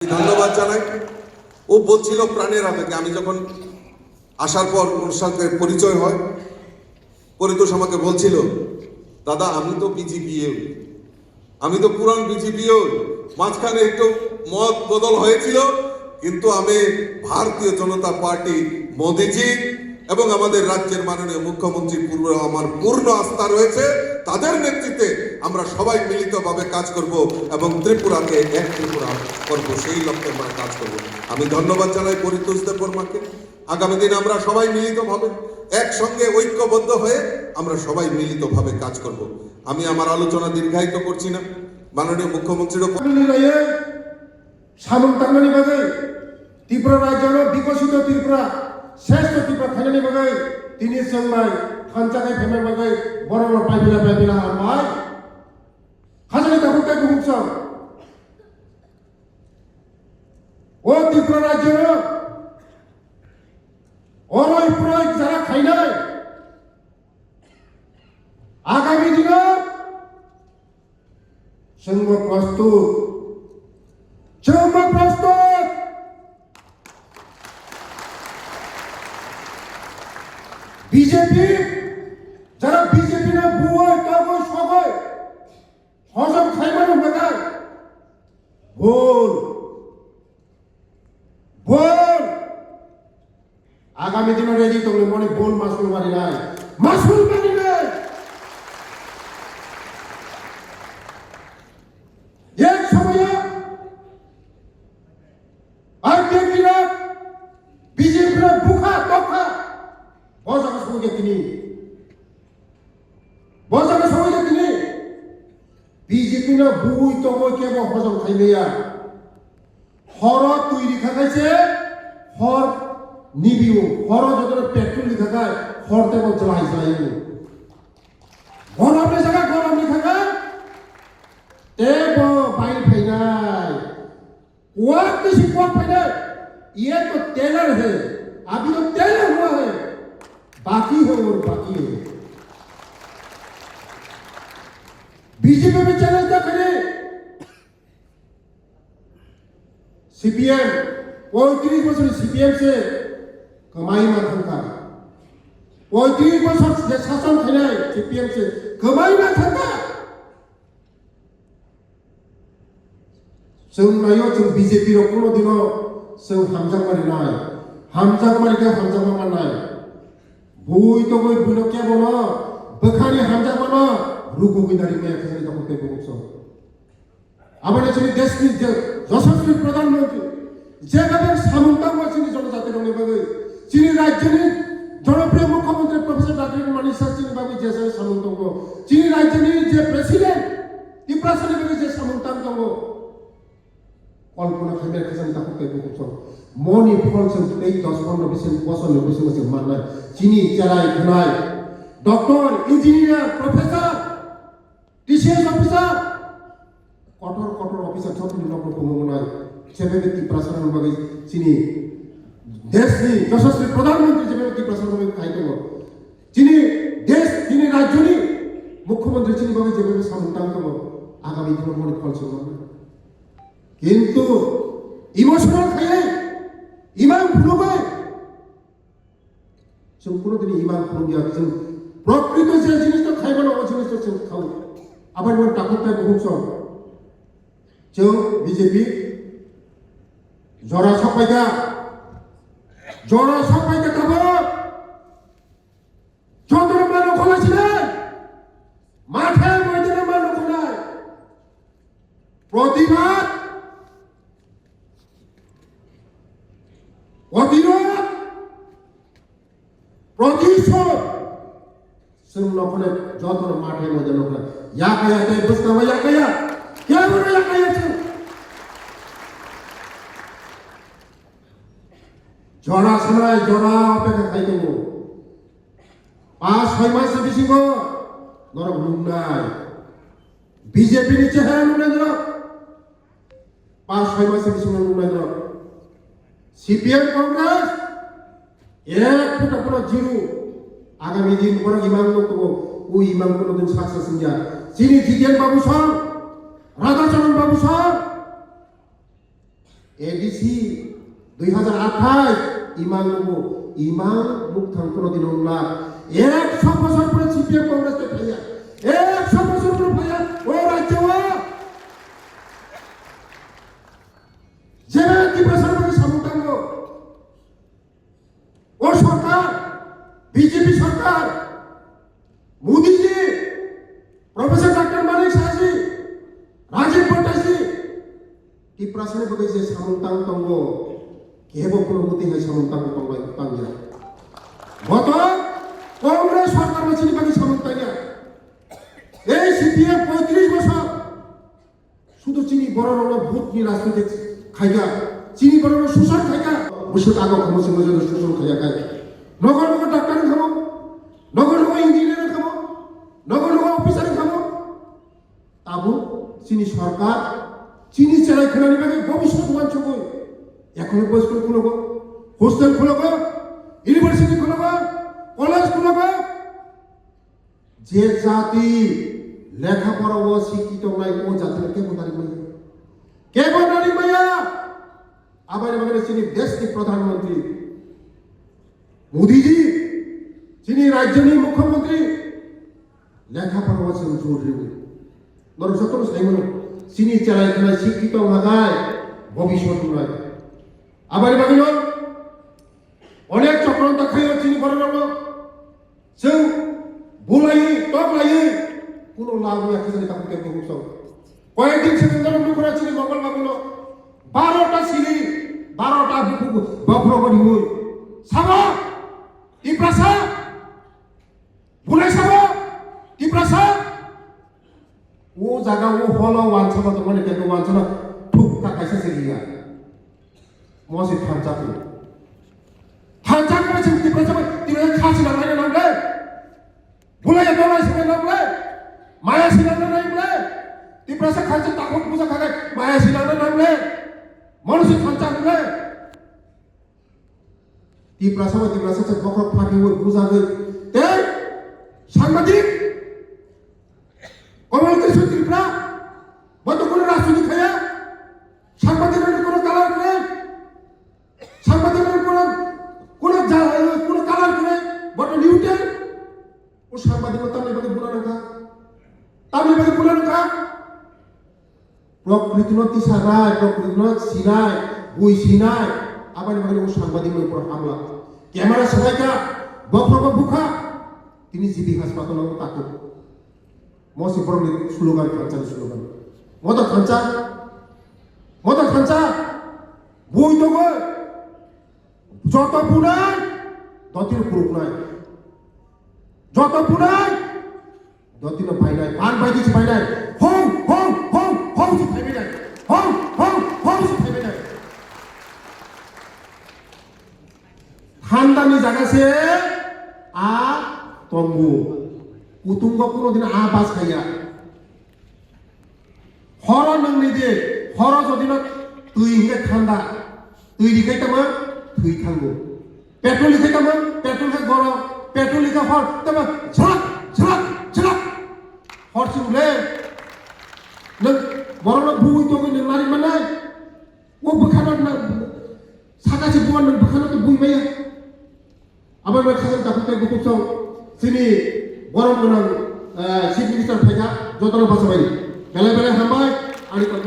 ধন্যবাদ জানাই। ও বলছিল প্রাণের আবেগে। আমি যখন আসার পর ওর সাথে পরিচয় হয়, পরিতোষ আমাকে বলছিল, দাদা আমি তো বিজেপিও, আমি তো পুরান বিজেপিও, মাঝখানে একটু মত বদল হয়েছিল, কিন্তু আমি ভারতীয় জনতা পার্টি, মোদিজি এবং আমাদের রাজ্যের মাননীয় মুখ্যমন্ত্রীর আমার পূর্ণ আস্থা রয়েছে। তাদের নেতৃত্বে আমরা সবাই মিলিতভাবে কাজ করব এবং ত্রিপুরাকে এক ত্রিপুরা করব, সেই লক্ষ্যে আমরা কাজ করব। আমি ধন্যবাদ জানাই পরিতোষ দেববর্মাকে। আগামী দিন আমরা সবাই মিলিতভাবে একসঙ্গে ঐক্যবদ্ধ হয়ে আমরা সবাই মিলিতভাবে কাজ করব। আমি আমার আলোচনা দীর্ঘায়িত করছি না। মাননীয় মুখ্যমন্ত্রীর সামন্তাঙ্গনি বাগাই ত্রিপুরা রাজ্যের বিকশিত ত্রিপুরা শ্রেষ্ঠ ত্রিপুরা খাইনানি বাগাই তিনি চেংমাই খানচাকাই ফেমাই বাগাই বড় বড় পাইবিলা আমায় হাজারি তাকুকে গুমসং ও ত্রিপুরা রাজ্যের অরই পুরই যারা খাইনাই আগামী দিনে সংঘ প্রস্তুত বিজেপি যারা বিজেপি না বুয় তগয় সগয় হজম খাইবানো বাগায় ভুল ভুল আগামী দিনে রেডি তোমরা মনে ভুল মাসুল মারি নাই মাসুল মারি নাই এক সময় আর বিজেপিরা বিজেপিরা বুখা তখা বজাকে সঙ্গে তিনি বিজেপি না বুই তবই কেবল হজম খাইলেয়া হর তুই লিখা খাইছে হর নিবিও হর যত পেট্রোল লিখা খায় হর তেমন জ্বালাই জ্বালাই গরম জায়গা গরম লিখা খায় তেব বাইর ফাইনাই ওয়াক किसी को फाइनल ये तो टेलर है अभी तो टेलर हुआ है बाकी है और बाकी है बीजेपी में चैलेंज क्या करे सीपीएम 35 सीपीएम से कमाई माथन का 35 शासन थे सीपीएम से कमाई माथन का जों नायो जों बीजेपी रो कोनो दिनो जों हामजाक मारि नाय हामजाक मारि के हामजाक मारनाय बुई तो बुई बुनो के बोनो बखानी हामजाक मानो रुगु बिदारी में खाली तो होते बुकसो আমাদের যদি দেশ কি যশস্বী প্রধানমন্ত্রী যেভাবে সামন্তাং মাছিনি জনজাতি রঙে ভাবে চীনের রাজ্যের জনপ্রিয় মুখ্যমন্ত্রী প্রফেসর ডক্টর মানিক স্যার চীন ভাবে যে সামন্তাং চীনের রাজ্যের যে প্রেসিডেন্ট ত্রিপুরাসনে ভাবে যে সামন্তাং কল্পনা খাইবে খাইছেন তাকে বুকছ মনি ফলছেন এই 10-15 বছর বছর মাননায় চিনি চালাই খানায় doctor engineer professor TCS officer কঠোর অফিসার যতনি নকল কমনায় সেভাবে ত্রিপুরাসন ভাবে চিনি দেশনি যশস্বী প্রধানমন্ত্রী যেভাবে ত্রিপুরাসন ভাবে খাইতে চিনি দেশ চিনি রাজ্যনি মুখ্যমন্ত্রী চিনি ভাবে যেভাবে সামন্তাং আগামী দিনে মনি ফলছেন কিন্তু ইমোশনাল খাই ইমান ভুলবে সম্পূর্ণ দিন ইমান ভুল গিয়া প্রকৃত যে জিনিসটা খাইব না ওই জিনিসটা খাও আবার মন টাকাটা বহুত কেউ বিজেপি জরা সবাইকা খাব চন্দ্র মানুষ খোলাছিলেন মাঠে ময়দানে মানুষ খোলায় প্রতিবাদ প্রতিরোধ প্রতিশোধ সুন্নখনে যত মাঠে ময়দানে খোলা याकायाते बुझता हुआ याकाया क्या बोलो याकाया से जरा समय जरा अपेक्षा खाइते हो 5-6 मास से बेশি गो नरक लुंगाय बीजेपी नीचे है लुंगाय 5-6 मास से बेশি लुंगाय सीपीएम कांग्रेस एक फुट पुरो जीरो आगामी दिन पर इमान लोग ও ইমাম কোনদিন সাকসেস নিয়া চিনি জিগেন বাবু স্যার রাধাচরণ বাবু স্যার এডিসি 2028 ইমান নবো ইমান মুখ থাম কোনদিন উল্লা 100 বছর পরে সিপিএম কংগ্রেসকে ভাইয়া 100 বছর পরে ভাইয়া ও রাজ্য যে ত্রিপুরা সরকারের সামুদ্রাঙ্গ ও সরকার বিজেপি সরকার মোদীজি প্রফেসর ডক্টর মানিক সাহাজি রাজীব ভট্টাচার্য ত্রিপুরা সরকার যে সামুদ্রাং তঙ্গ কেব কোনো মতি হয় সামুদ্রাং তঙ্গ তাঙ্গিয়া গত কংগ্রেস সরকার বছরই বাকি সামুদ্রাঙ্গিয়া এই সিপিএম 35 বছর শুধু চিনি বড় বড় ভূত নিয়ে রাজনীতি খাইগা চিনি বড় বড় শোষণ খাইগা বসে আগো খামছে মজুদ শোষণ খাইয়া খাই নগর নগর ডাক্তার খামো নগর নগর ইঞ্জিনিয়ার খামো নগর নগর অফিসার খামো তাবো চিনি সরকার চিনি চালাই খেলানি বাকি ভবিষ্যৎ মঞ্চ কই এখন বয়স করে খুলব হোস্টেল খুলব ইউনিভার্সিটি খুলব কলেজ খুলব যে জাতি লেখাপড়া ও শিক্ষিত নাই ও জাতির কেবল নারী মাইয়া আবার এবারে তিনি দেশকে প্রধানমন্ত্রী মোদীজি তিনি রাজ্যনি মুখ্যমন্ত্রী লেখাপড়া আছে জরুরি বড় সকল সাইমন চিনি চালাই খেলা শিক্ষিত লাগায় ভবিষ্যৎ নয় আবার এবারে অনেক চক্রান্ত খাইও চিনি বড় বড় সে বুলাই টকলাই কোনো লাভ নেই এখানে কাপড় কেউ সব কয়েকদিন সেদিন করে ছিল মঙ্গল বাবুলো 12টা সিলি 12টা বফরগড়ি হই সাব টিপ্রাসা বুলাই সাব টিপ্রাসা ও জায়গা ও হলো ওয়ানছাবা তো মানে কেন ওয়ানছাবা ঠুক কাকাইছে সেলিয়া মসি থানচা করেছে টিপ্রাসা খাসি না নামলে বুলাই দলাই সে নামলে মায়া সিনানা নামলে টিপ্রাসা খাচ্ছে তাকক পূজা খাগে মায়া সিনানা নামলে মানুষ খাঞ্চা নামলে টিপ্রাসা বকর ফাটি ওই পূজা গই তে সাংবাদিক কমল কৃষ্ণ ত্রিপুরা বন্ধ করে রাজনীতি খায়া সাংবাদিকের কোনো কালার করে সাংবাদিকের কোনো কালার করে বড় নিউটেন ও সাংবাদিকতা নেবাকে বুলা রাখা তাহলে এবারে বলে রাখা প্রকৃতি নতি সারায় প্রকৃতি নত সিনায় বই সিনায় আবার এবারে ও সাংবাদিকের উপর হামলা ক্যামেরা সবাইকা বক্রক বুখা তিনি জিবি হাসপাতাল তাকে মসি বড় স্লোগান খাঞ্চার স্লোগান মত খাঞ্চা বই তো গো যত পুরাই ততির পুরুক নাই যত পুরাই দতিনো ভাই নাই পান ভাই দিছি ভাই নাই হং সি খাইবে নাই হং সি খাইবে নাই ঠান্ডানি জাগাছে আ তম্বু কুতুঙ্গ কোনদিন আ বাস খাইয়া হর নংনি যে হর যদিন তুই হিঙ্গে ঠান্ডা তুই লিখাইতামা তুই থাঙ্গো পেট্রোল লিখাইতামা পেট্রোল খা গরম পেট্রোল লিখা হর তামা ঝাক হরসিমলে নং বড় বুই তো নং নারী মানে ও বখানা না সাকাছে বুয়ান নং বখানা তো বুই মাইয়া আবার খাজা তাকুতে গুপুসং সিনি বড় নং চিফ মিনিস্টার ফাইগা যতন বাসাবাই বেলা বেলা হামাই আড়ি কত